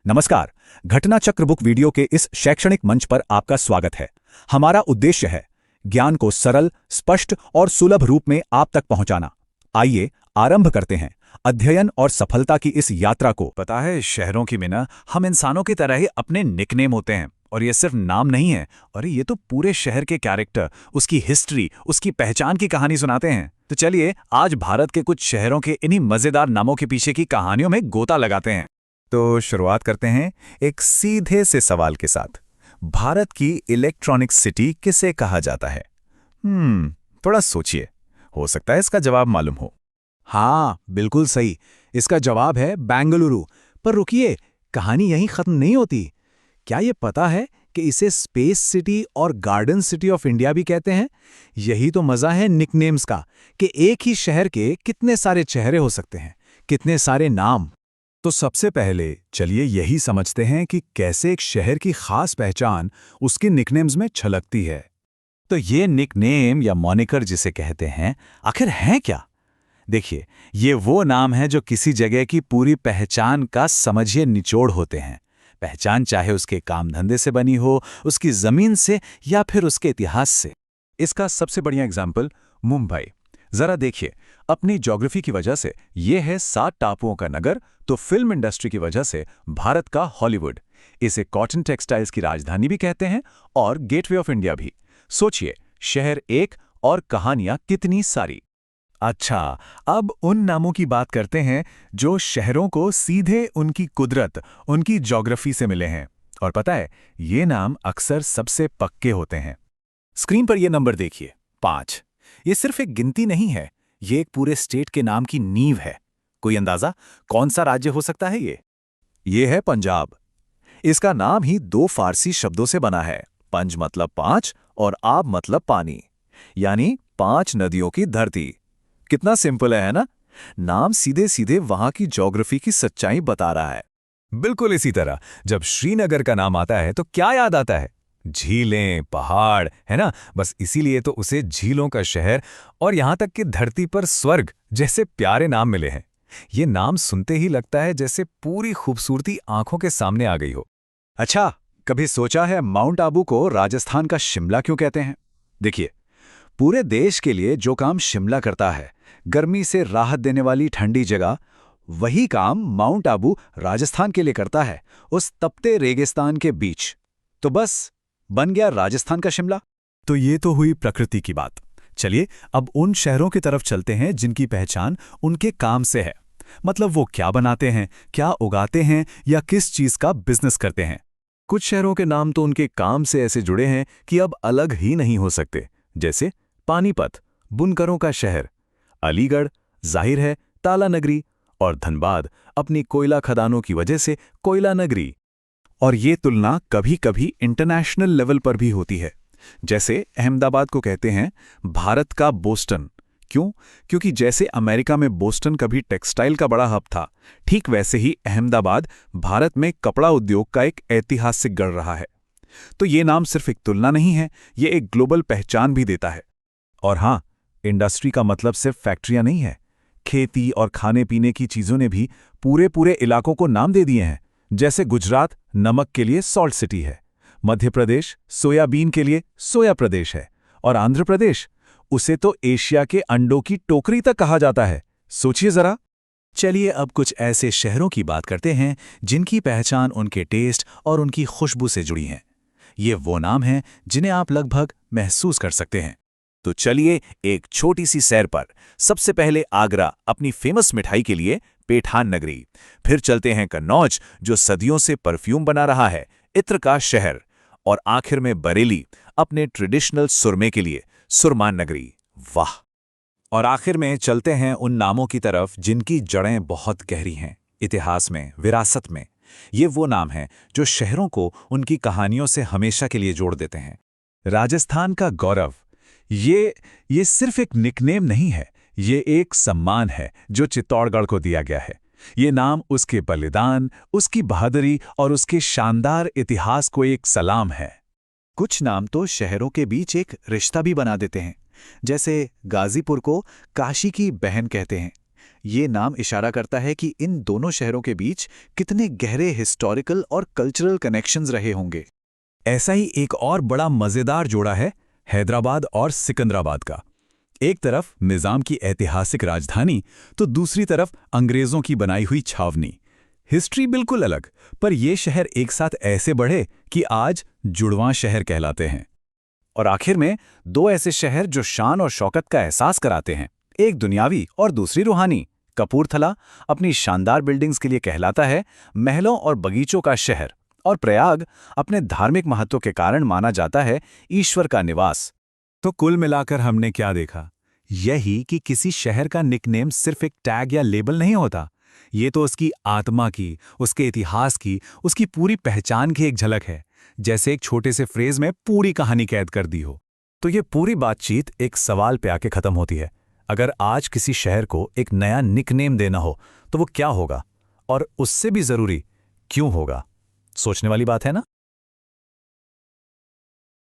नमस्कार। घटना चक्र बुक वीडियो के इस शैक्षणिक मंच पर आपका स्वागत है। हमारा उद्देश्य है ज्ञान को सरल, स्पष्ट और सुलभ रूप में आप तक पहुंचाना। आइए आरंभ करते हैं अध्ययन और सफलता की इस यात्रा को। पता है, शहरों की में ना हम इंसानों की तरह ही अपने निकनेम होते हैं। और ये सिर्फ नाम नहीं है, और ये तो पूरे शहर के कैरेक्टर, उसकी हिस्ट्री, उसकी पहचान की कहानी सुनाते हैं। तो चलिए आज भारत के कुछ शहरों के इन्हीं मजेदार नामों के पीछे की कहानियों में गोता लगाते हैं। तो शुरुआत करते हैं एक सीधे से सवाल के साथ। भारत की इलेक्ट्रॉनिक सिटी किसे कहा जाता है? थोड़ा सोचिए, हो सकता है इसका जवाब मालूम हो। हाँ, बिल्कुल सही। इसका जवाब है बेंगलुरु। पर रुकिए, कहानी यहीं खत्म नहीं होती। क्या ये पता है कि इसे स्पेस सिटी और गार्डन सिटी ऑफ इंडिया भी कहते हैं? यही तो मजा है निकनेम्स का, कि एक ही शहर के कितने सारे चेहरे हो सकते हैं, कितने सारे नाम। तो सबसे पहले चलिए यही समझते हैं कि कैसे एक शहर की खास पहचान उसके निकनेम्स में छलकती है। तो ये निकनेम या मॉनिकर जिसे कहते हैं, आखिर हैं क्या? देखिए, ये वो नाम है जो किसी जगह की पूरी पहचान का समझिए निचोड़ होते हैं। पहचान चाहे उसके काम धंधे से बनी हो, उसकी जमीन से या फिर उसके इतिहास से। इसका सबसे बढ़िया एग्जाम्पल मुंबई। जरा देखिए, अपनी ज्योग्राफी की वजह से ये है 7 टापुओं का नगर, तो फिल्म इंडस्ट्री की वजह से भारत का हॉलीवुड। इसे कॉटन टेक्सटाइल्स की राजधानी भी कहते हैं और गेटवे ऑफ इंडिया भी। सोचिए, शहर एक और कहानियां कितनी सारी। अच्छा, अब उन नामों की बात करते हैं जो शहरों को सीधे उनकी कुदरत, उनकी ज्योग्राफी से मिले हैं। और पता है, ये नाम अक्सर सबसे पक्के होते हैं। स्क्रीन पर ये नंबर देखिए, 5। ये सिर्फ एक गिनती नहीं है, ये एक पूरे स्टेट के नाम की नींव है। कोई अंदाजा कौन सा राज्य हो सकता है ये? ये है पंजाब। इसका नाम ही 2 फारसी शब्दों से बना है। पंज मतलब 5 और आब मतलब पानी, यानी 5 नदियों की धरती। कितना सिंपल है ना? नाम सीधे सीधे वहां की ज्योग्राफी की सच्चाई बता रहा है। बिल्कुल इसी तरह जब श्रीनगर का नाम आता है तो क्या याद आता है? झीलें, पहाड़, है ना? बस इसीलिए तो उसे झीलों का शहर और यहां तक कि धरती पर स्वर्ग जैसे प्यारे नाम मिले हैं। ये नाम सुनते ही लगता है जैसे पूरी खूबसूरती आंखों के सामने आ गई हो। अच्छा, कभी सोचा है माउंट आबू को राजस्थान का शिमला क्यों कहते हैं? देखिए, पूरे देश के लिए जो काम शिमला करता है, गर्मी से राहत देने वाली ठंडी जगह, वही काम माउंट आबू राजस्थान के लिए करता है, उस तपते रेगिस्तान के बीच। तो बस बन गया राजस्थान का शिमला। तो ये तो हुई प्रकृति की बात। चलिए अब उन शहरों की तरफ चलते हैं जिनकी पहचान उनके काम से है। मतलब वो क्या बनाते हैं, क्या उगाते हैं या किस चीज का बिजनेस करते हैं। कुछ शहरों के नाम तो उनके काम से ऐसे जुड़े हैं कि अब अलग ही नहीं हो सकते। जैसे पानीपत, बुनकरों का शहर; अलीगढ़, जाहिर है, ताला नगरी; और धनबाद अपनी कोयला खदानों की वजह से कोयला नगरी। और ये तुलना कभी कभी इंटरनेशनल लेवल पर भी होती है। जैसे अहमदाबाद को कहते हैं भारत का बोस्टन। क्यों? क्योंकि जैसे अमेरिका में बोस्टन कभी टेक्सटाइल का बड़ा हब था, ठीक वैसे ही अहमदाबाद भारत में कपड़ा उद्योग का एक ऐतिहासिक गढ़ रहा है। तो ये नाम सिर्फ एक तुलना नहीं है, ये एक ग्लोबल पहचान भी देता है। और हाँ, इंडस्ट्री का मतलब सिर्फ फैक्ट्रियां नहीं है। खेती और खाने पीने की चीजों ने भी पूरे पूरे इलाकों को नाम दे दिए हैं। जैसे गुजरात नमक के लिए सॉल्ट सिटी है, मध्य प्रदेश सोयाबीन के लिए सोया प्रदेश है, और आंध्र प्रदेश, उसे तो एशिया के अंडों की टोकरी तक कहा जाता है। सोचिए जरा। चलिए अब कुछ ऐसे शहरों की बात करते हैं जिनकी पहचान उनके टेस्ट और उनकी खुशबू से जुड़ी है। ये वो नाम हैं जिन्हें आप लगभग महसूस कर सकते हैं। तो चलिए एक छोटी सी सैर पर। सबसे पहले आगरा अपनी फेमस मिठाई के लिए पेठान नगरी। फिर चलते हैं कन्नौज जो सदियों से परफ्यूम बना रहा है, इत्र का शहर। और आखिर में बरेली अपने ट्रेडिशनल सुरमे के लिए सुरमान नगरी। वाह! और आखिर में चलते हैं उन नामों की तरफ जिनकी जड़ें बहुत गहरी हैं, इतिहास में, विरासत में। ये वो नाम हैं जो शहरों को उनकी कहानियों से हमेशा के लिए जोड़ देते हैं। राजस्थान का गौरव, ये सिर्फ एक निकनेम नहीं है, ये एक सम्मान है जो चित्तौड़गढ़ को दिया गया है। ये नाम उसके बलिदान, उसकी बहादुरी और उसके शानदार इतिहास को एक सलाम है। कुछ नाम तो शहरों के बीच एक रिश्ता भी बना देते हैं। जैसे गाजीपुर को काशी की बहन कहते हैं, ये नाम इशारा करता है कि इन दोनों शहरों के बीच कितने गहरे हिस्टोरिकल और कल्चरल कनेक्शंस रहे होंगे। ऐसा ही एक और बड़ा मजेदार जोड़ा है हैदराबाद और सिकंदराबाद का। एक तरफ निजाम की ऐतिहासिक राजधानी तो दूसरी तरफ अंग्रेजों की बनाई हुई छावनी। हिस्ट्री बिल्कुल अलग, पर ये शहर एक साथ ऐसे बढ़े कि आज जुड़वां शहर कहलाते हैं। और आखिर में दो ऐसे शहर जो शान और शौकत का एहसास कराते हैं, एक दुनियावी और दूसरी रूहानी। कपूरथला अपनी शानदार बिल्डिंग्स के लिए कहलाता है महलों और बगीचों का शहर, और प्रयाग अपने धार्मिक महत्व के कारण माना जाता है ईश्वर का निवास। तो कुल मिलाकर हमने क्या देखा? यही कि किसी शहर का निकनेम सिर्फ एक टैग या लेबल नहीं होता। ये तो उसकी आत्मा की, उसके इतिहास की, उसकी पूरी पहचान की एक झलक है, जैसे एक छोटे से फ्रेज में पूरी कहानी कैद कर दी हो। तो ये पूरी बातचीत एक सवाल पे आके खत्म होती है। अगर आज किसी शहर को एक नया निकनेम देना हो तो वो क्या होगा, और उससे भी जरूरी क्यों होगा? सोचने वाली बात है ना।